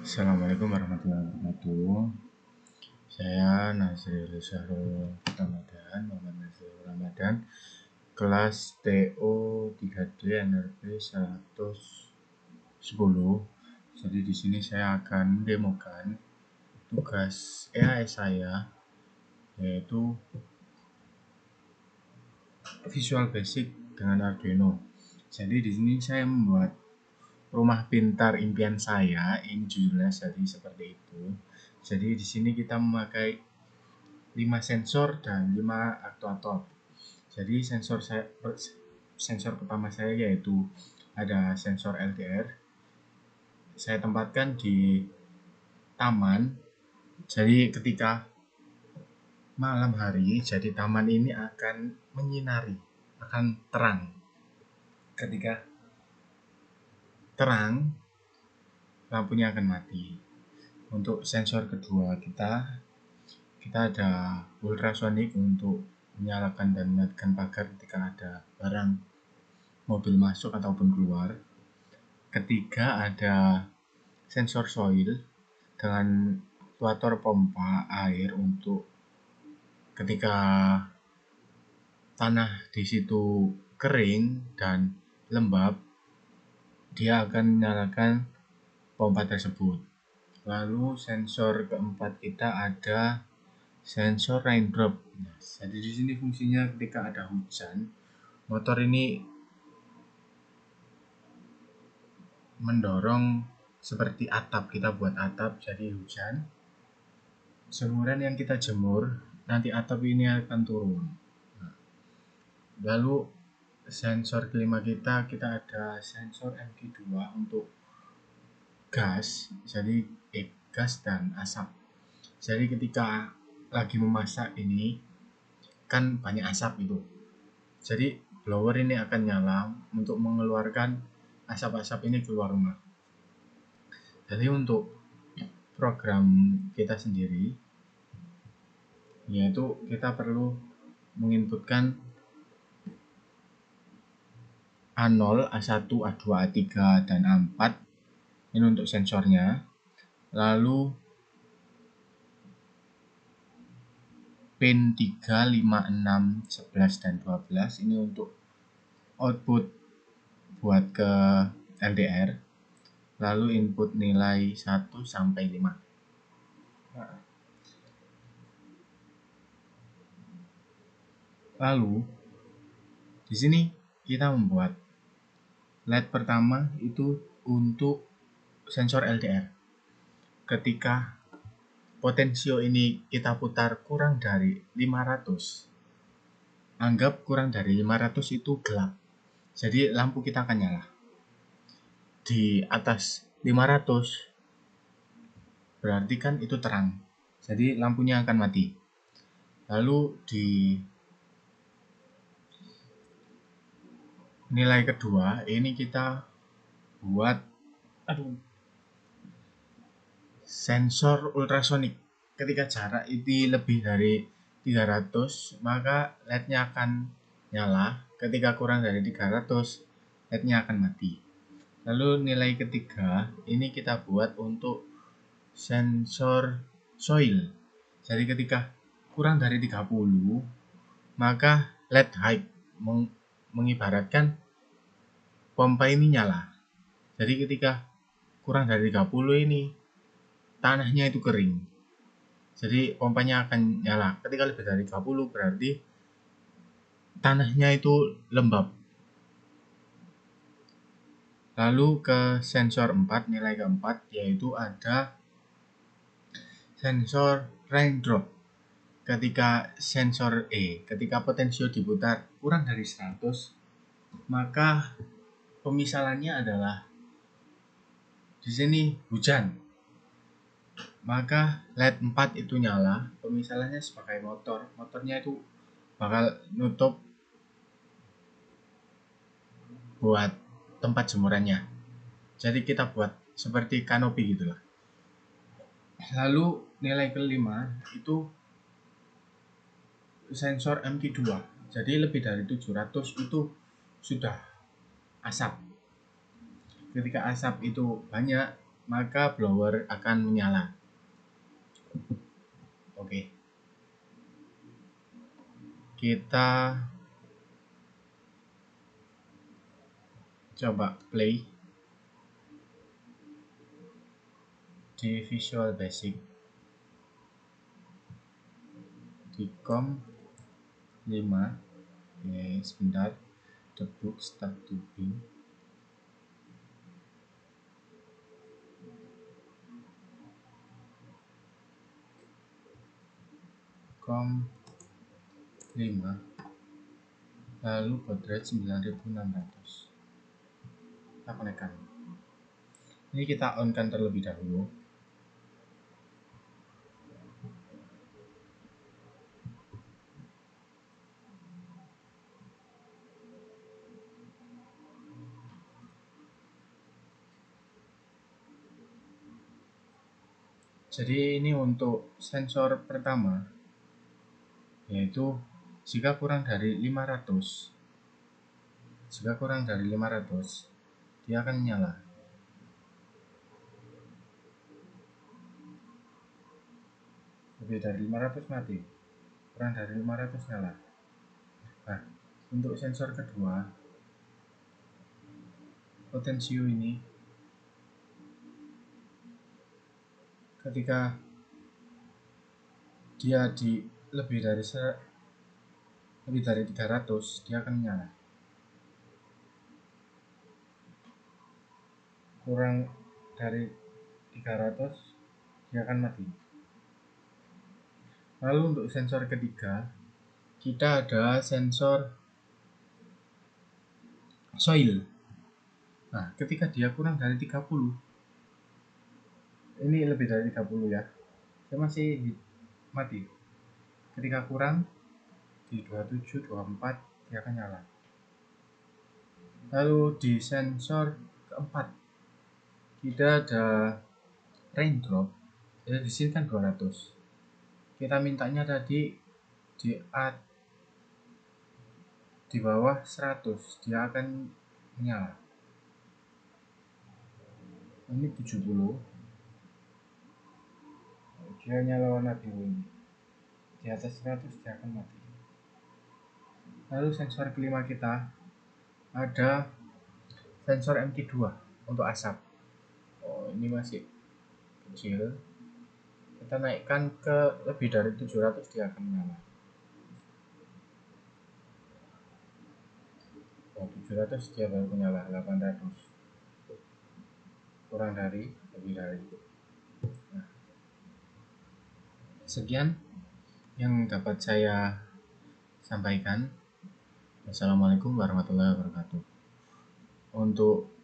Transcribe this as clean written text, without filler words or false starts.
Assalamualaikum warahmatullahi wabarakatuh. Saya Nasril Syahrul Ramadan, Muhammad Nasril Ramadan, kelas TO 3D NRP 110. Jadi di sini saya akan mendemokan tugas EAS saya, yaitu Visual Basic dengan Arduino. Jadi di sini saya membuat rumah pintar impian saya, ini judulnya jadi seperti itu. Jadi di sini kita memakai 5 sensor dan 5 aktuator. Jadi sensor pertama saya yaitu ada sensor LDR. Saya tempatkan di taman. Jadi ketika malam hari, jadi taman ini akan menyinari, akan terang. Ketika terang, lampunya akan mati. Untuk sensor kedua kita ada ultrasonic untuk menyalakan dan mematikan pagar ketika ada barang mobil masuk ataupun keluar. Ketiga ada sensor soil dengan aktuator pompa air untuk ketika tanah di situ kering dan lembab, dia akan menyalakan pompa tersebut. Lalu sensor keempat kita ada sensor raindrop. Jadi di sini fungsinya ketika ada hujan, motor ini mendorong seperti atap, kita buat atap jadi hujan. Semburan yang kita jemur, nanti atap ini akan turun. Lalu sensor kelima kita ada sensor MG2 untuk gas, jadi gas dan asap. Jadi ketika lagi memasak ini kan banyak asap itu. Jadi blower ini akan nyala untuk mengeluarkan asap-asap ini keluar rumah. Jadi untuk program kita sendiri, yaitu kita perlu menginputkan A0, A1, A2, A3, dan A4. Ini untuk sensornya. Lalu pin 3, 5, 6, 11, dan 12 ini untuk output buat ke LDR. Lalu input nilai 1 sampai 5. Lalu di sini kita membuat LED pertama itu untuk sensor LDR. Ketika potensio ini kita putar kurang dari 500, anggap kurang dari 500 itu gelap, jadi lampu kita akan nyala. Di atas 500 berarti kan itu terang, jadi lampunya akan mati. Lalu di nilai kedua ini kita buat sensor ultrasonic. Ketika jarak itu lebih dari 300, maka LED-nya akan nyala. Ketika kurang dari 300, LED-nya akan mati. Lalu nilai ketiga ini kita buat untuk sensor soil. Jadi ketika kurang dari 30, maka LED high mengibaratkan pompa ini nyala. Jadi ketika kurang dari 30 ini tanahnya itu kering, jadi pompanya akan nyala. Ketika lebih dari 30 berarti tanahnya itu lembab. Lalu ke sensor 4, nilai keempat, yaitu ada sensor raindrop. Ketika sensor ketika potensio diputar kurang dari 100, maka pemisalannya adalah di sini hujan. Maka LED 4 itu nyala, pemisalannya sebagai motornya itu bakal nutup buat tempat jemurannya. Jadi kita buat seperti kanopi gitulah. Lalu nilai kelima itu sensor MG2. Jadi lebih dari 700 itu sudah asap. Ketika asap itu banyak, maka blower akan menyala. Oke, kita coba play di Visual Basic di COM 5. Oke, sebentar, the book start to be. COM 5, lalu baud rate 9600. Kita konekkan. Ini kita on kan terlebih dahulu. Jadi ini untuk sensor pertama, yaitu jika kurang dari 500, dia akan menyala. Lebih dari 500 mati, kurang dari 500 nyala. Nah, untuk sensor kedua, potensio ini ketika dia di lebih dari 300, dia akan menyala. Kurang dari 300, dia akan mati. Lalu untuk sensor ketiga, kita ada sensor soil. Nah, ketika dia kurang dari 30, ini lebih dari 30 ya, dia masih mati. Ketika kurang di 27, 24, dia akan nyala. Lalu di sensor keempat, kita ada raindrop. Jadi di sini kan 200. Kita mintanya tadi di bawah 100, dia akan menyala. Ini 70, dia nyala warna biru ini. Di atas 100 dia akan mati. Lalu sensor kelima kita ada sensor MT2 untuk asap. Oh, ini masih kecil. Kita naikkan ke lebih dari 700, dia akan menyala. Oh, 700 dia baru menyala. 800, kurang dari, lebih dari. Nah, sekian yang dapat saya sampaikan. Assalamualaikum warahmatullahi wabarakatuh. Untuk